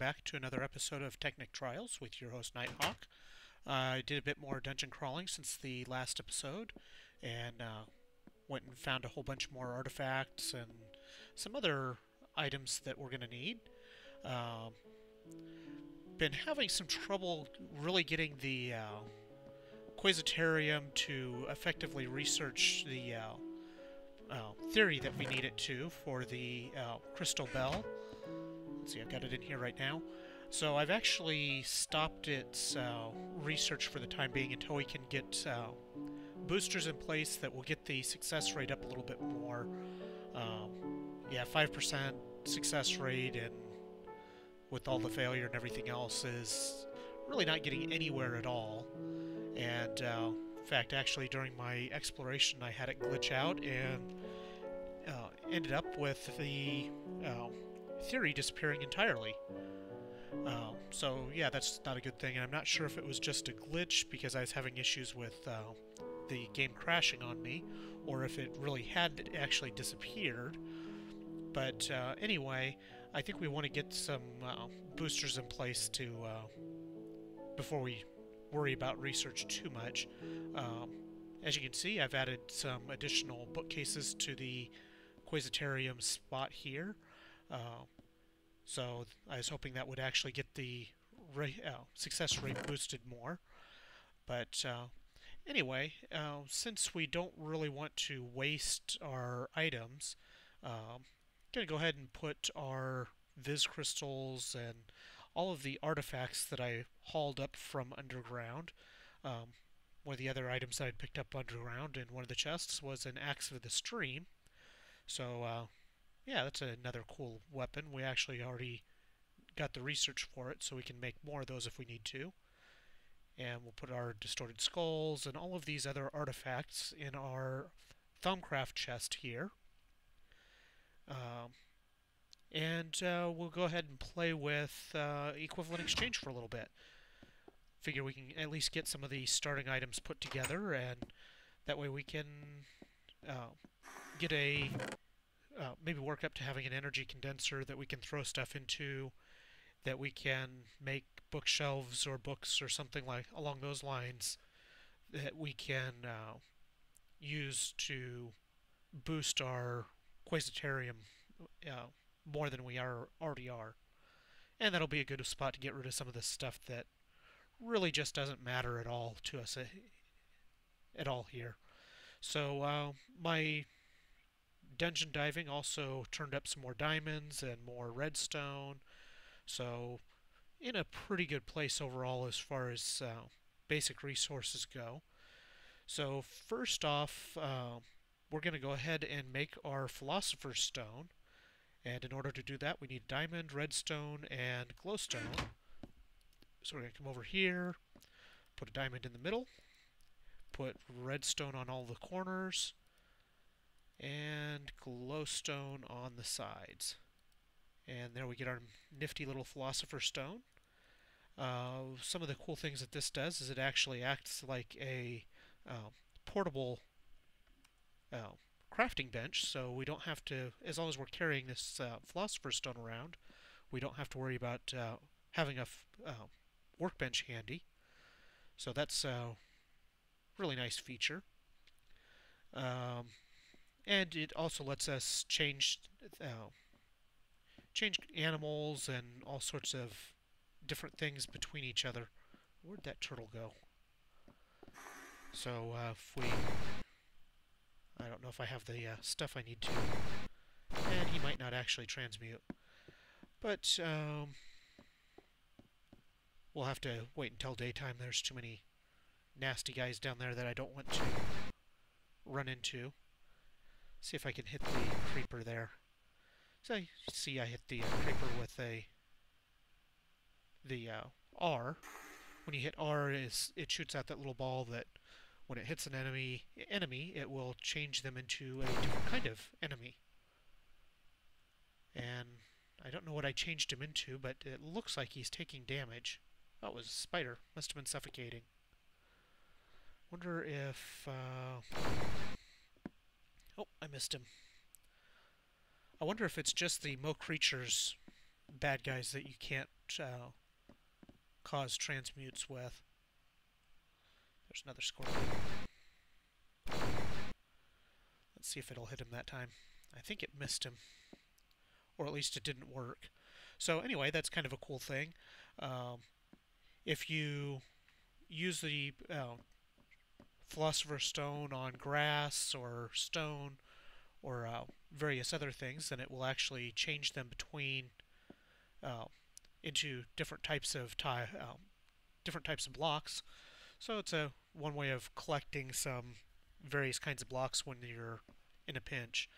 back to another episode of Technic Trials with your host Nighthawk. I did a bit more dungeon crawling since the last episode, and went and found a whole bunch more artifacts and some other items that we're going to need. Um, Been having some trouble really getting the Quasitarium to effectively research the theory that we need it to for the crystal bell. Let's see, I've got it in here right now. So I've actually stopped its research for the time being until we can get boosters in place that will get the success rate up a little bit more. Yeah, 5% success rate, and with all the failure and everything else, is really not getting anywhere at all. And in fact, actually during my exploration I had it glitch out and ended up with the theory disappearing entirely. So yeah, that's not a good thing, and I'm not sure if it was just a glitch because I was having issues with the game crashing on me, or if it really had actually disappeared. But anyway, I think we want to get some boosters in place to before we worry about research too much. As you can see, I've added some additional bookcases to the Quasitarium spot here. So I was hoping that would actually get the success rate boosted more. But anyway, since we don't really want to waste our items, I'm going to go ahead and put our Viz crystals and all of the artifacts that I hauled up from underground. One of the other items that I picked up underground in one of the chests was an Axe of the Stream. So yeah, that's another cool weapon. We actually already got the research for it, so we can make more of those if we need to. And we'll put our distorted skulls and all of these other artifacts in our Thaumcraft chest here. And we'll go ahead and play with equivalent exchange for a little bit. Figure we can at least get some of the starting items put together, and that way we can get a maybe work up to having an energy condenser that we can throw stuff into, that we can make bookshelves or books or something like along those lines that we can use to boost our Quasitarium more than we already are. And that'll be a good spot to get rid of some of this stuff that really just doesn't matter at all to us at all here. So my dungeon diving also turned up some more diamonds and more redstone, so in a pretty good place overall as far as basic resources go. So first off, we're going to go ahead and make our Philosopher's Stone, and in order to do that we need diamond, redstone, and glowstone. So we're going to come over here, put a diamond in the middle, put redstone on all the corners, and glowstone on the sides. And there we get our nifty little Philosopher's Stone. Some of the cool things that this does is it actually acts like a portable crafting bench, so we don't have to, as long as we're carrying this Philosopher's Stone around, we don't have to worry about having a workbench handy. So that's a really nice feature. And it also lets us change animals and all sorts of different things between each other. Where'd that turtle go? So if we... I don't know if I have the stuff I need to. And he might not actually transmute. But we'll have to wait until daytime. There's too many nasty guys down there that I don't want to run into. See if I can hit the creeper there. So you see I hit the creeper with the R. When you hit R, it shoots out that little ball that when it hits an enemy, it will change them into a different kind of enemy. And I don't know what I changed him into, but it looks like he's taking damage. Oh, it was a spider. Must have been suffocating. Wonder if... Oh, I missed him. I wonder if it's just the Mo creatures bad guys that you can't cause transmutes with. There's another scorpion. Let's see if it'll hit him that time. I think it missed him, or at least it didn't work. So anyway, that's kind of a cool thing. If you use the Philosopher's Stone on grass or stone or various other things, then it will actually change them between into different types of blocks. So it's one way of collecting some various kinds of blocks when you're in a pinch.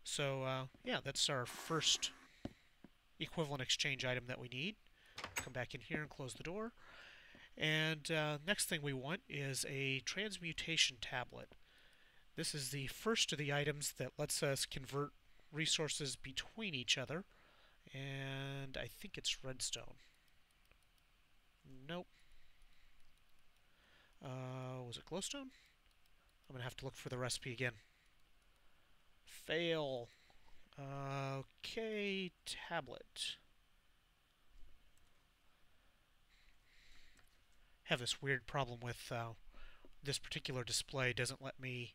So yeah, that's our first equivalent exchange item that we need. Come back in here and close the door. And next thing we want is a transmutation tablet. This is the first of the items that lets us convert resources between each other. And I think it's redstone. Nope. Was it glowstone? I'm going to have to look for the recipe again. Fail. Okay, tablet. Have this weird problem with this particular display. Doesn't let me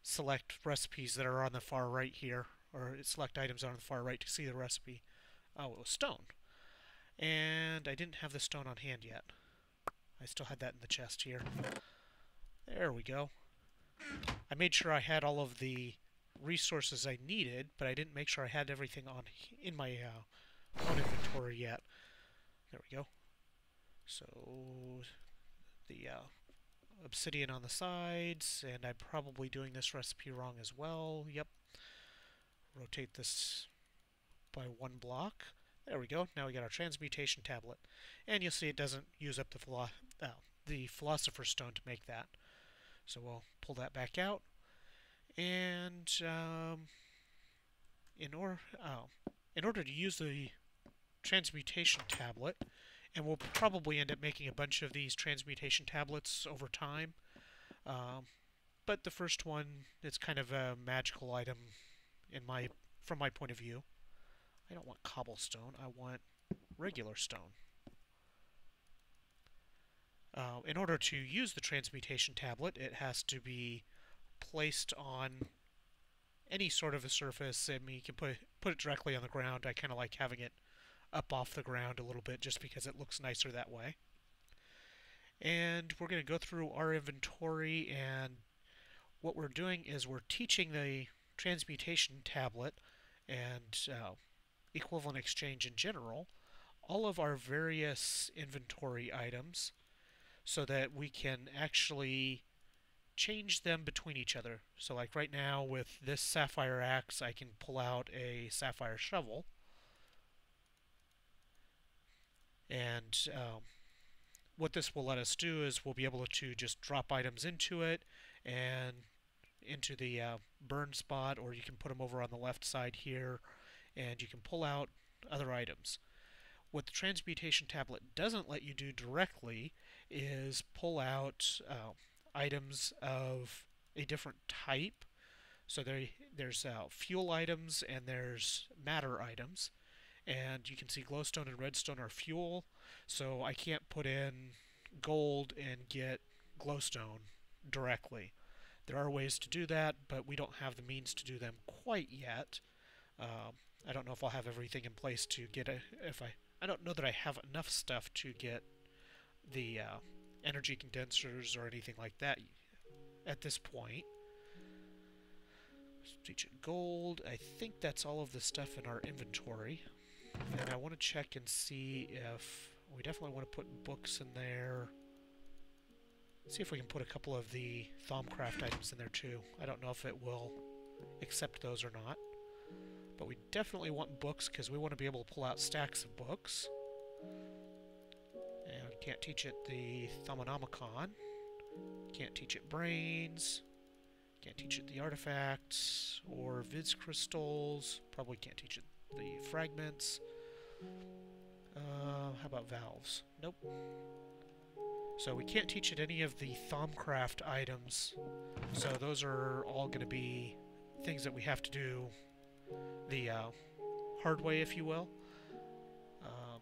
select recipes that are on the far right here, or select items on the far right to see the recipe. Oh, it was stone. And I didn't have the stone on hand yet. I still had that in the chest here. There we go. I made sure I had all of the resources I needed, but I didn't make sure I had everything in my own inventory yet. There we go. So the obsidian on the sides, and I'm probably doing this recipe wrong as well. Yep. Rotate this by one block. There we go. Now we got our transmutation tablet, and you'll see it doesn't use up the Philosopher's Stone to make that. So we'll pull that back out, and in order to use the transmutation tablet, and we'll probably end up making a bunch of these transmutation tablets over time, but the first one, it's kind of a magical item from my point of view. I don't want cobblestone, I want regular stone. In order to use the transmutation tablet, it has to be placed on any sort of a surface. I mean, you can put it directly on the ground. I kind of like having it up off the ground a little bit just because it looks nicer that way. And we're going to go through our inventory, and what we're doing is we're teaching the transmutation tablet and equivalent exchange in general all of our various inventory items so that we can actually change them between each other. So like right now with this sapphire axe, I can pull out a sapphire shovel, and what this will let us do is we'll be able to just drop items into it and into the burn spot, or you can put them over on the left side here and you can pull out other items. What the transmutation tablet doesn't let you do directly is pull out items of a different type. So there's fuel items and there's matter items. And you can see glowstone and redstone are fuel, so I can't put in gold and get glowstone directly. There are ways to do that, but we don't have the means to do them quite yet. I don't know if I'll have everything in place to get I don't know that I have enough stuff to get the energy condensers or anything like that at this point. Strategic gold. I think that's all of the stuff in our inventory. And I want to check and see if we definitely want to put books in there. See if we can put a couple of the Thaumcraft items in there too. I don't know if it will accept those or not. But we definitely want books because we want to be able to pull out stacks of books. And can't teach it the Thaumanomicon. Can't teach it brains. Can't teach it the artifacts or viz crystals. Probably can't teach it the fragments. How about valves? Nope. So we can't teach it any of the Thaumcraft items. So those are all going to be things that we have to do the hard way, if you will.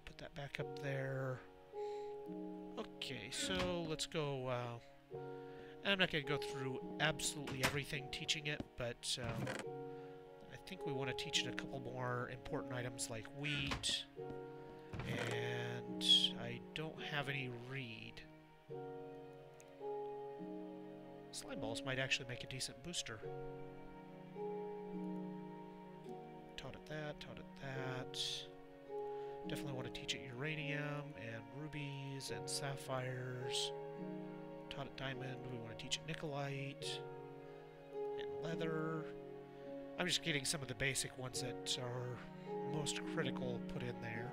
Put put that back up there. Okay, so let's go. I'm not going to go through absolutely everything teaching it, but I think we want to teach it a couple more important items like wheat, and I don't have any reed. Slime balls might actually make a decent booster. Taught it that, taught it that. Definitely want to teach it uranium and rubies and sapphires. Taught it diamond. We want to teach it nicolite and leather. I'm just getting some of the basic ones that are most critical put in there.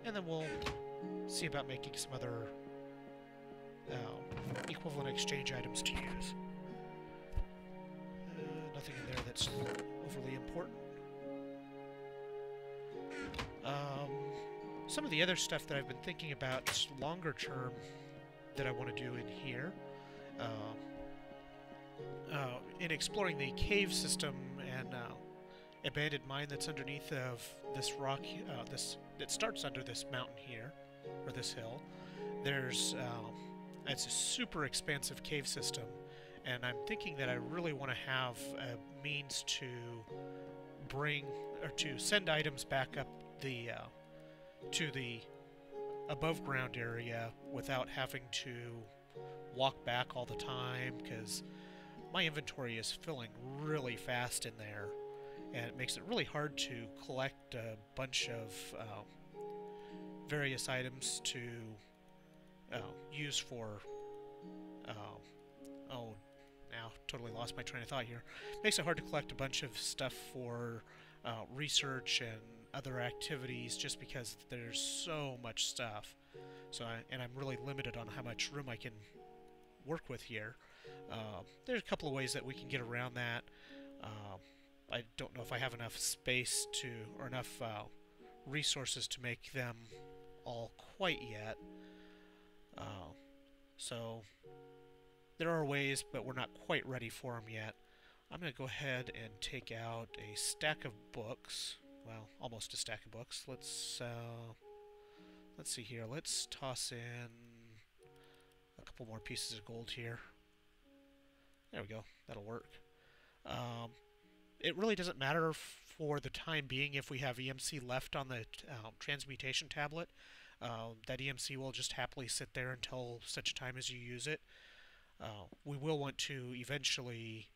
And then we'll see about making some other equivalent exchange items to use. Nothing in there that's overly important. Some of the other stuff that I've been thinking about longer term that I want to do in here, in exploring the cave system and abandoned mine that's underneath of this rock, that starts under this mountain here, or this hill. There's it's a super expansive cave system, and I'm thinking that I really want to have a means to bring or to send items back up the to the above ground area without having to walk back all the time, because my inventory is filling really fast in there, and it makes it really hard to collect a bunch of various items to use for oh, now totally lost my train of thought here. Makes it hard to collect a bunch of stuff for research and other activities, just because there's so much stuff. So I'm really limited on how much room I can work with here. There's a couple of ways that we can get around that. I don't know if I have enough space to, or enough resources to make them all quite yet. So there are ways, but we're not quite ready for them yet. I'm going to go ahead and take out a stack of books. Well, almost a stack of books. Let's see here. Let's toss in a couple more pieces of gold here. There we go. That'll work. It really doesn't matter for the time being if we have EMC left on the transmutation tablet. That EMC will just happily sit there until such time as you use it. We will want to eventually...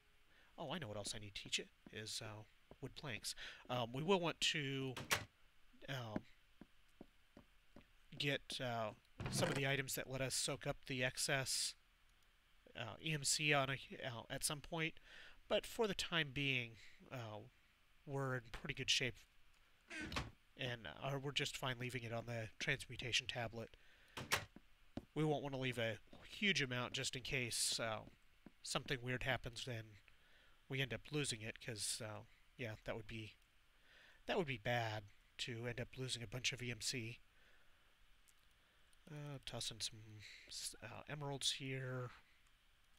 Oh, I know what else I need to teach it, is wood planks. We will want to get some of the items that let us soak up the excess EMC on at some point, but for the time being, we're in pretty good shape, and we're just fine leaving it on the transmutation tablet. We won't want to leave a huge amount just in case something weird happens, then we end up losing it, because yeah, that would be bad to end up losing a bunch of EMC. Toss in some emeralds here.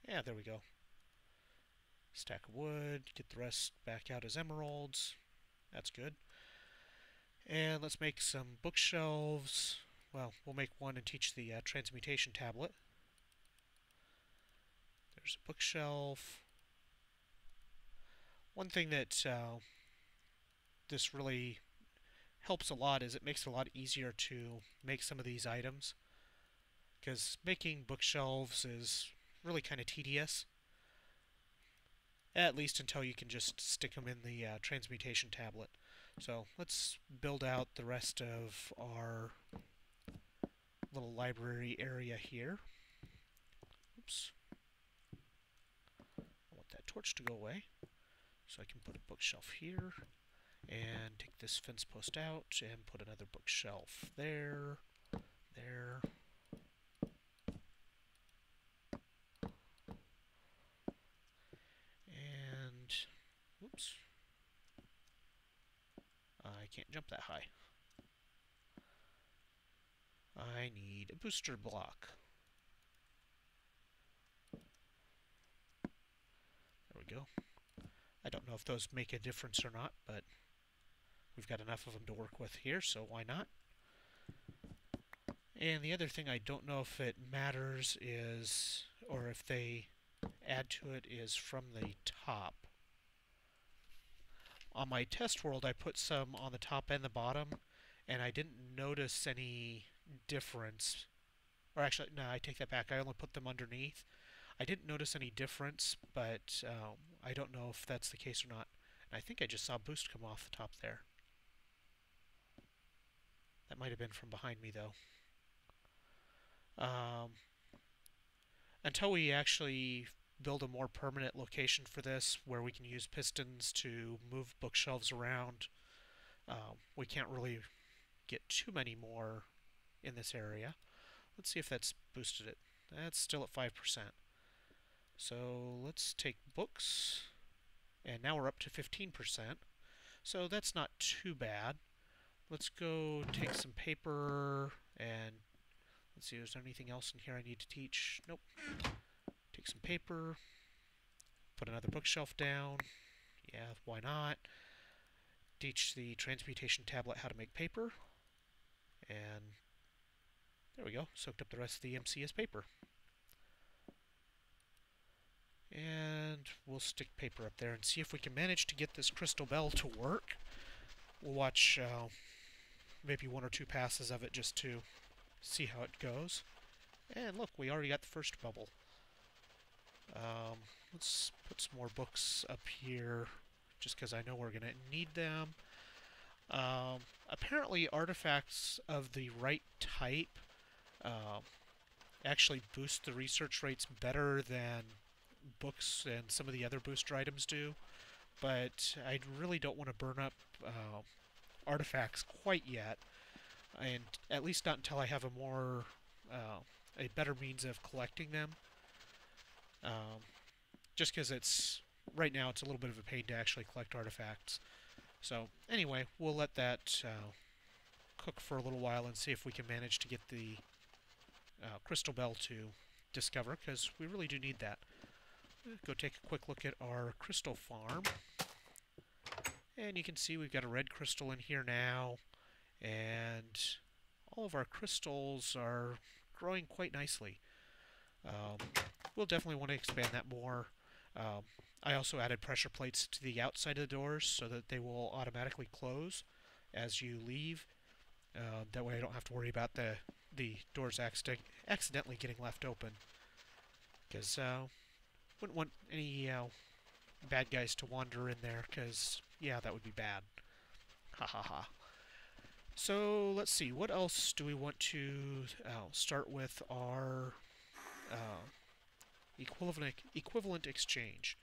Yeah, there we go. Stack of wood, get the rest back out as emeralds. That's good. And let's make some bookshelves. Well, we'll make one and teach the transmutation tablet. There's a bookshelf. One thing that this really helps a lot is it makes it a lot easier to make some of these items, because making bookshelves is really kind of tedious, at least until you can just stick them in the transmutation tablet. So let's build out the rest of our little library area here. Oops. I want that torch to go away, so I can put a bookshelf here, and take this fence post out, and put another bookshelf there, there. And, whoops. I can't jump that high. I need a booster block. There we go. I don't know if those make a difference or not, but We've got enough of them to work with here, so why not? And the other thing I don't know if it matters is, or if they add to it, is from the top. On my test world, I put some on the top and the bottom, and I didn't notice any difference. Or actually, no, I take that back. I only put them underneath. I didn't notice any difference, but I don't know if that's the case or not. And I think I just saw boost come off the top there. That might have been from behind me, though. Until we actually build a more permanent location for this, where we can use pistons to move bookshelves around, we can't really get too many more in this area. Let's see if that's boosted it. That's still at 5%. So let's take books, and now we're up to 15%. So that's not too bad. Let's go take some paper, and let's see, is there anything else in here I need to teach? Nope. Take some paper, put another bookshelf down. Yeah, why not? Teach the transmutation tablet how to make paper. And there we go, soaked up the rest of the MC as paper. And we'll stick paper up there and see if we can manage to get this crystal bell to work. We'll watch maybe one or two passes of it just to see how it goes. And look, we already got the first bubble. Let's put some more books up here, just because I know we're going to need them. Apparently, artifacts of the right type actually boost the research rates better than books and some of the other booster items do, but I really don't want to burn up artifacts quite yet, and at least not until I have a better means of collecting them. Just because right now it's a little bit of a pain to actually collect artifacts. So anyway, we'll let that cook for a little while and see if we can manage to get the crystal bell to discover, because we really do need that. Go take a quick look at our crystal farm, and you can see we've got a red crystal in here now, and all of our crystals are growing quite nicely. We'll definitely want to expand that more. I also added pressure plates to the outside of the doors so that they will automatically close as you leave. That way I don't have to worry about the doors accidentally getting left open, because wouldn't want any bad guys to wander in there, because yeah, that would be bad. Ha ha ha. So let's see, what else do we want to start with our equivalent exchange.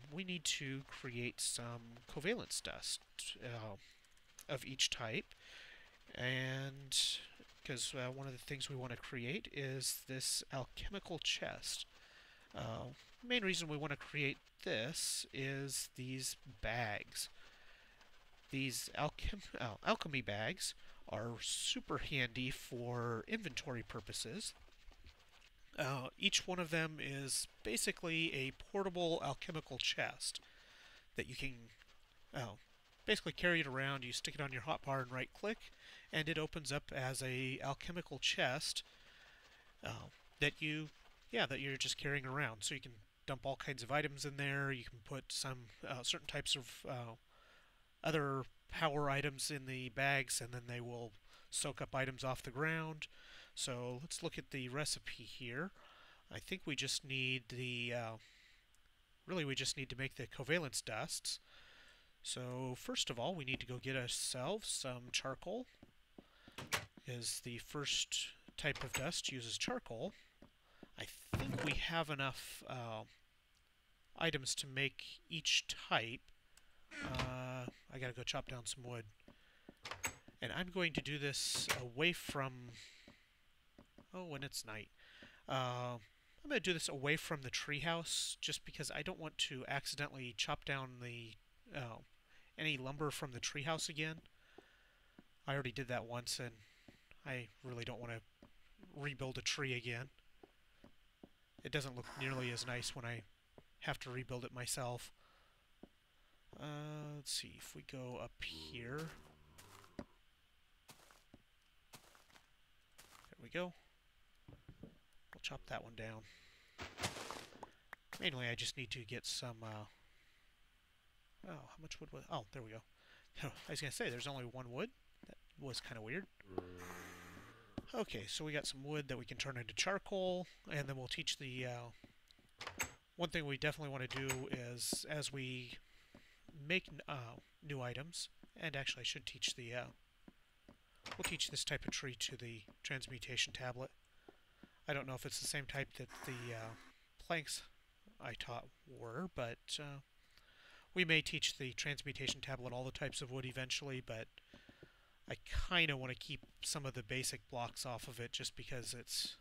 We need to create some covalence dust of each type, and because one of the things we want to create is this alchemical chest. Main reason we want to create this is these bags. These alchemy bags are super handy for inventory purposes. Each one of them is basically a portable alchemical chest that you can basically carry it around. You stick it on your hotbar and right-click, and it opens up as a alchemical chest that you're just carrying around. So you can dump all kinds of items in there. You can put some certain types of other power items in the bags, and then they will soak up items off the ground. So let's look at the recipe here. I think we just need we just need to make the covalence dusts. So first of all, we need to go get ourselves some charcoal, because the first type of dust uses charcoal. I think we have enough items to make each type. I gotta go chop down some wood. And I'm going to do this away from... Oh, when it's night. I'm going to do this away from the treehouse, just because I don't want to accidentally chop down the any lumber from the treehouse again. I already did that once, and I really don't want to rebuild a tree again. It doesn't look nearly as nice when I have to rebuild it myself. Let's see, if we go up here. There we go. We'll chop that one down. Mainly, I just need to get some, oh, how much wood was... Oh, there we go. I was going to say, there's only one wood. That was kind of weird. Okay, so we got some wood that we can turn into charcoal, and then we'll teach the... one thing we definitely want to do is, as we make new items, and actually I should teach the... we'll teach this type of tree to the transmutation tablet. I don't know if it's the same type that the planks I taught were, but we may teach the transmutation tablet all the types of wood eventually, but I kind of want to keep some of the basic blocks off of it just because it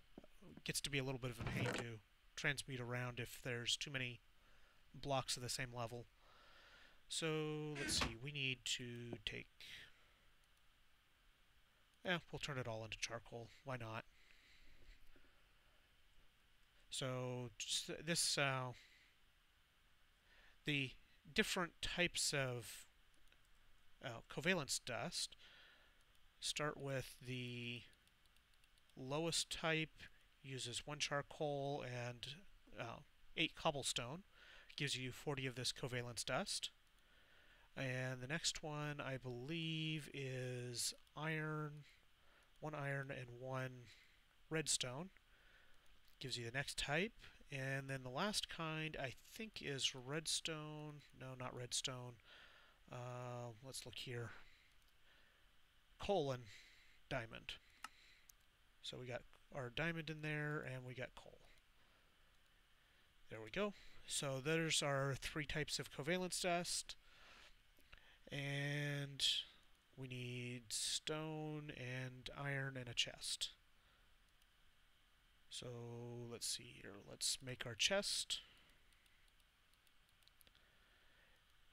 gets to be a little bit of a pain to transmute around if there's too many blocks of the same level. So let's see, we need to take... we'll turn it all into charcoal. Why not? So just this, the different types of covalence dust start with the lowest type, uses 1 charcoal and 8 cobblestone, gives you 40 of this covalence dust. And the next one, I believe, is iron, 1 iron and 1 redstone. Gives you the next type. And then the last kind, I think, is redstone. No, not redstone. Let's look here. Coal and diamond. So we got our diamond in there, and we got coal. There we go. So there's our 3 types of covalence dust. And we need stone and iron and a chest. So let's see here. Let's make our chest.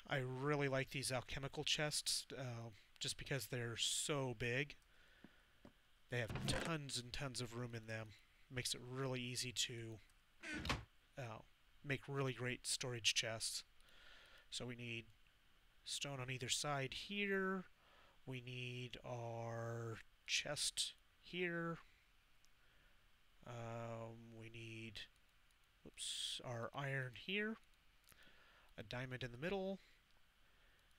I really like these alchemical chests just because they're so big. They have tons and tons of room in them. Makes it really easy to make really great storage chests. So we need stone on either side here. We need our chest here. We need our iron here, a diamond in the middle,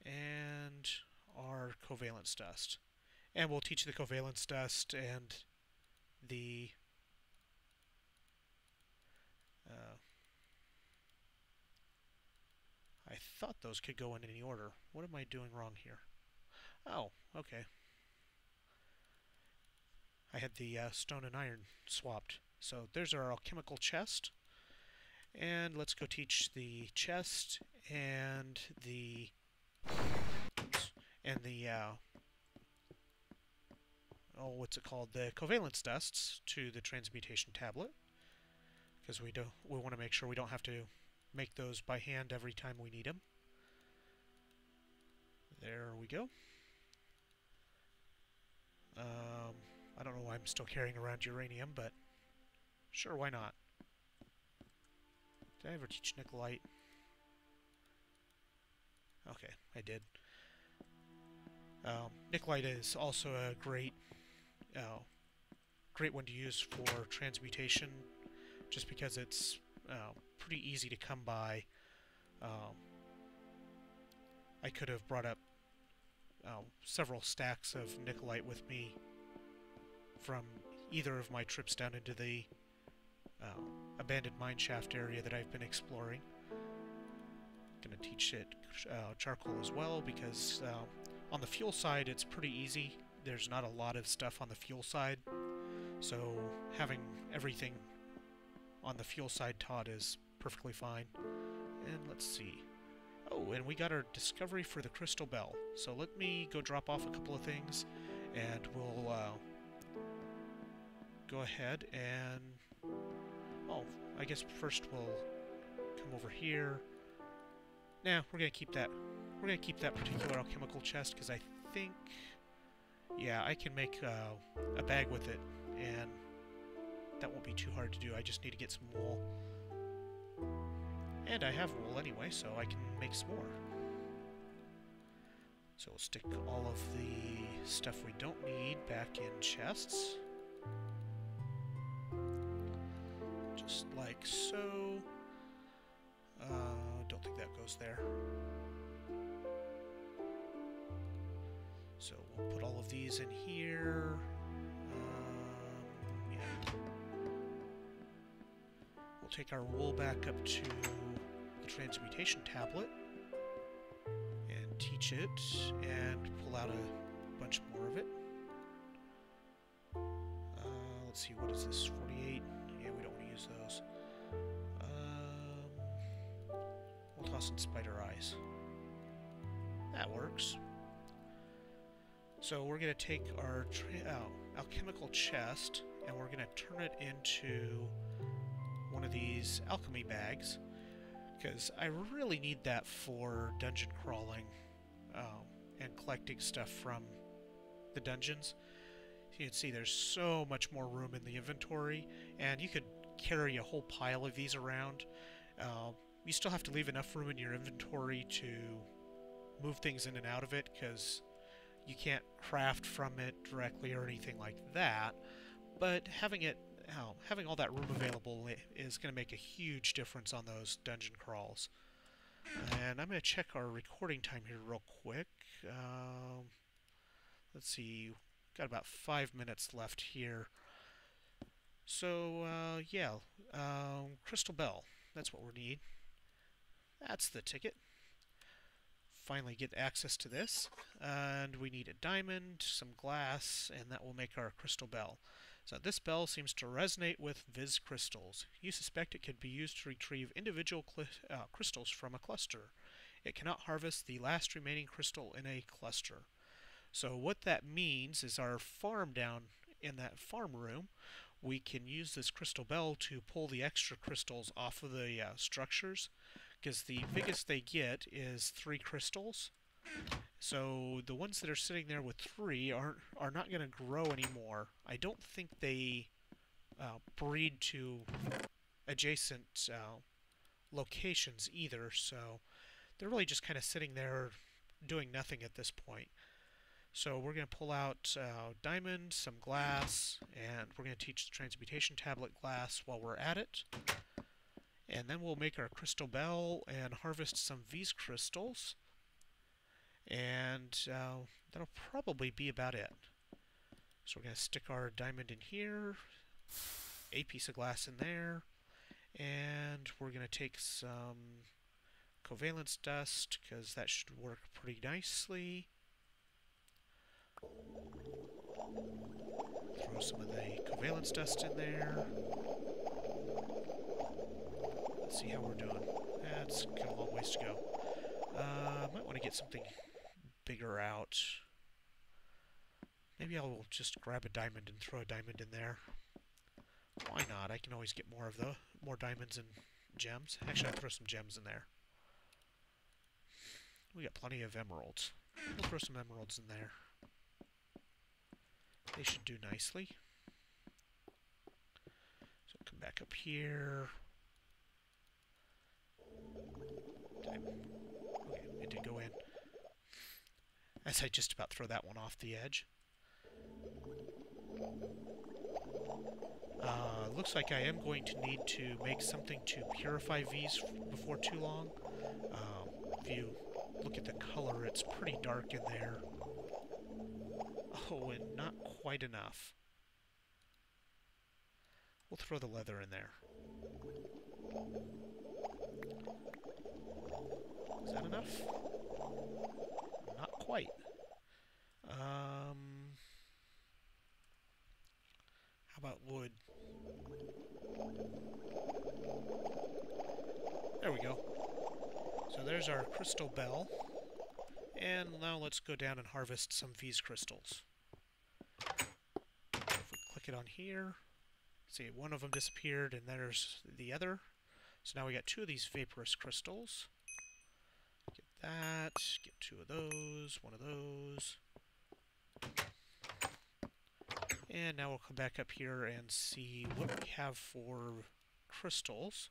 and our covalence dust. And we'll teach the covalence dust and the I thought those could go in any order. What am I doing wrong here? Oh, okay. I had the stone and iron swapped. So there's our alchemical chest. And let's go teach the chest and the what's it called? The covalence dusts to the transmutation tablet, because we want to make sure we don't have to make those by hand every time we need them. There we go. I don't know why I'm still carrying around uranium, but sure, why not? Did I ever teach Nicolite? Okay, I did. Nicolite is also a great one to use for transmutation, just because it's pretty easy to come by. I could have brought up several stacks of Nicolite with me from either of my trips down into the abandoned mineshaft area that I've been exploring. Going to teach it charcoal as well, because on the fuel side it's pretty easy. There's not a lot of stuff on the fuel side, so having everything on the fuel side taught is perfectly fine. And let's see. Oh, and we got our discovery for the crystal bell. So let me go drop off a couple of things, and we'll go ahead and... Oh, I guess first we'll come over here. Nah, we're gonna keep that. We're gonna keep that particular alchemical chest, because I think... Yeah, I can make a bag with it, and that won't be too hard to do. I just need to get some wool. And I have wool anyway, so I can make some more. So we'll stick all of the stuff we don't need back in chests. Just like so. Don't think that goes there. So we'll put all of these in here. Yeah. We'll take our wool back up to the transmutation tablet and teach it and pull out a bunch more of it. Let's see, what is this? 48? Yeah, we don't want to use those. We'll toss in spider eyes. That works. So we're going to take our alchemical chest and we're going to turn it into one of these alchemy bags, because I really need that for dungeon crawling and collecting stuff from the dungeons. You can see there's so much more room in the inventory, and you could carry a whole pile of these around. You still have to leave enough room in your inventory to move things in and out of it, because you can't craft from it directly or anything like that. But having all that room available is going to make a huge difference on those dungeon crawls. And I'm going to check our recording time here real quick. Let's see, got about 5 minutes left here. So, yeah, Crystal Bell, that's what we need. That's the ticket. Finally get access to this. And we need a diamond, some glass, and that will make our Crystal Bell. So this bell seems to resonate with Viz crystals. You suspect it could be used to retrieve individual crystals from a cluster. It cannot harvest the last remaining crystal in a cluster. So what that means is our farm down in that farm room, we can use this crystal bell to pull the extra crystals off of the structures, because the biggest they get is 3 crystals. So the ones that are sitting there with 3 are not going to grow anymore. I don't think they breed to adjacent locations either, so they're really just kind of sitting there doing nothing at this point. So we're going to pull out diamond, some glass, and we're going to teach the transmutation tablet glass while we're at it. And then we'll make our crystal bell and harvest some V's crystals. And that'll probably be about it. So we're going to stick our diamond in here, a piece of glass in there, and we're going to take some covalence dust, because that should work pretty nicely. Throw some of the covalence dust in there. Let's see how we're doing. That's got a long ways to go. Might want to get something bigger out. Maybe I'll just grab a diamond and throw a diamond in there. Why not? I can always get more diamonds and gems. Actually, I'll throw some gems in there. We got plenty of emeralds. We'll throw some emeralds in there. They should do nicely. So come back up here. Okay, it did go in. As I just about throw that one off the edge. Looks like I am going to need to make something to purify V's before too long. If you look at the color, it's pretty dark in there. Oh, and not quite enough. We'll throw the leather in there. Is that enough? Not quite. How about wood? There we go. So there's our crystal bell. And now let's go down and harvest some V's crystals. If we click it on here, see, one of them disappeared and there's the other. So now we got 2 of these vaporous crystals. Get that, get 2 of those, 1 of those. And now we'll come back up here and see what we have for crystals.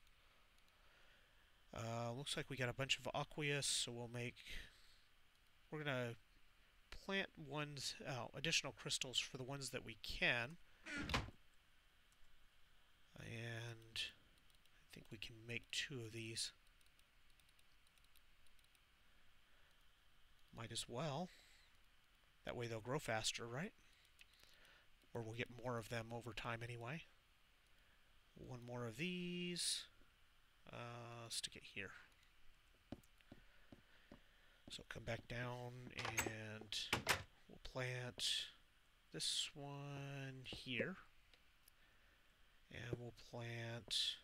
Looks like we got a bunch of aqueous, so we're gonna plant ones, additional crystals for the ones that we can. And I think we can make 2 of these. Might as well. That way they'll grow faster, right? Or we'll get more of them over time anyway. 1 more of these. Stick it here. So come back down and we'll plant this one here. And we'll plant...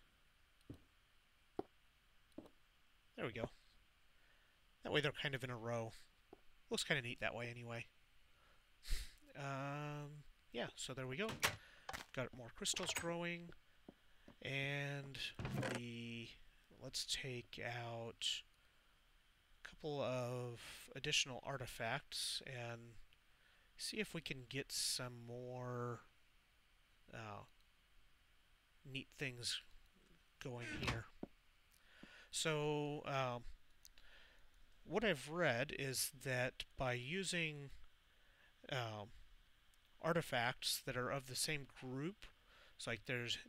There we go. That way they're kind of in a row. Looks kind of neat that way anyway. Yeah, so there we go. Got more crystals growing. And let's take out a couple of additional artifacts and see if we can get some more neat things going here. So what I've read is that by using artifacts that are of the same group, so like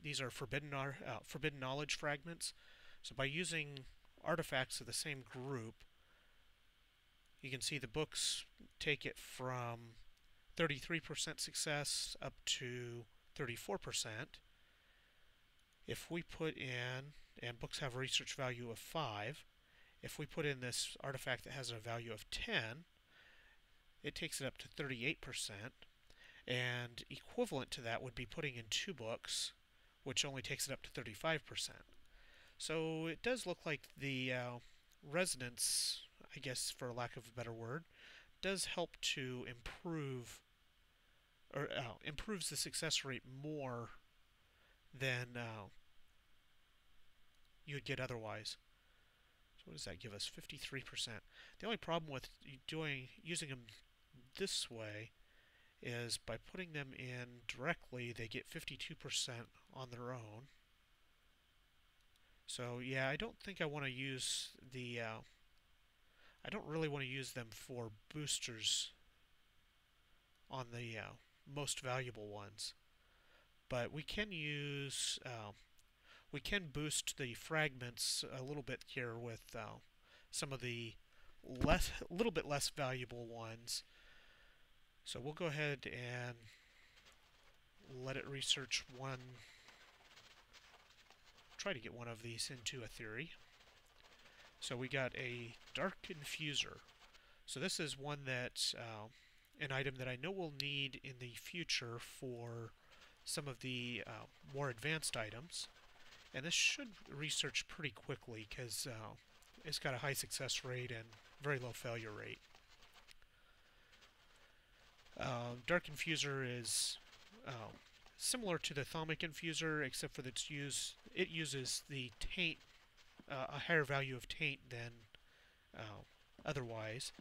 these are forbidden knowledge fragments. So by using artifacts of the same group, you can see the books take it from 33% success up to 34%. If we put in, and books have a research value of 5, if we put in this artifact that has a value of 10, it takes it up to 38%. And equivalent to that would be putting in 2 books, which only takes it up to 35%. So it does look like the resonance, I guess for lack of a better word, does help to improve, or improves the success rate more than you would get otherwise. So what does that give us? 53%. The only problem with using them this way is by putting them in directly, they get 52% on their own. So yeah, I don't think I want to use the I don't really want to use them for boosters on the most valuable ones. But we can use we can boost the fragments a little bit here with some of the little bit less valuable ones. So we'll go ahead and let it research one. Try to get one of these into a theory. So we got a Dark Infuser. So this is one that an item that I know we'll need in the future for some of the more advanced items. And this should research pretty quickly because it's got a high success rate and very low failure rate. Dark Infuser is similar to the Thaumcraft Infuser, except for that it uses the taint, a higher value of taint than otherwise.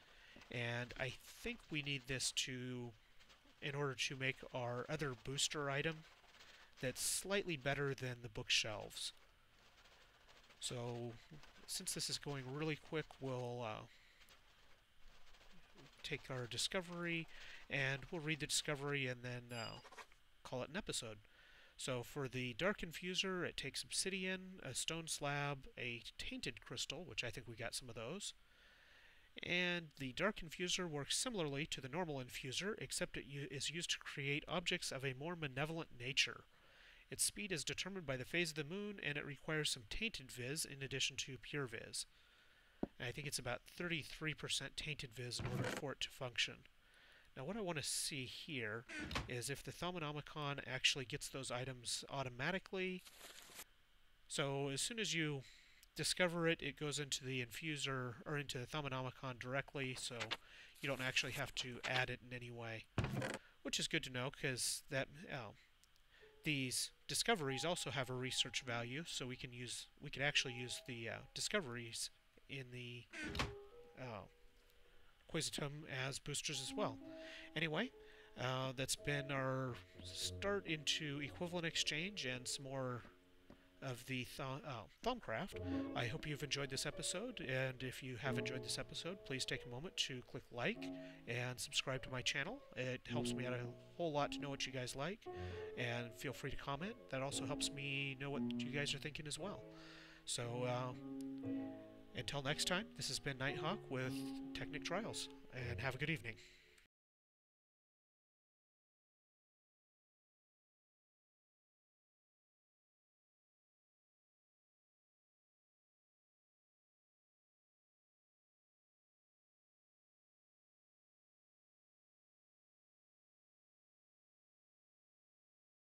And I think we need this in order to make our other booster item that's slightly better than the bookshelves. So since this is going really quick, we'll take our discovery and we'll read the discovery and then call it an episode. So for the Dark Infuser, it takes obsidian, a stone slab, a tainted crystal, which I think we got some of those. And the Dark Infuser works similarly to the normal Infuser, except it is used to create objects of a more malevolent nature. Its speed is determined by the phase of the moon, and it requires some tainted viz in addition to pure viz. And I think it's about 33% tainted viz in order for it to function. Now what I want to see here is if the Thaumanomicon actually gets those items automatically. So as soon as you discover it, it goes into the Infuser, or into the Thaumanomicon directly, so you don't actually have to add it in any way. Which is good to know, because that these discoveries also have a research value, so we could actually use the discoveries in the Quasitum as boosters as well. Anyway, that's been our start into equivalent exchange and some more of the Thaumcraft. I hope you've enjoyed this episode, and if you have enjoyed this episode, please take a moment to click like and subscribe to my channel. It helps me out a whole lot to know what you guys like, and feel free to comment. That also helps me know what you guys are thinking as well. So, until next time, this has been Nighthawk with Technic Trials, and have a good evening.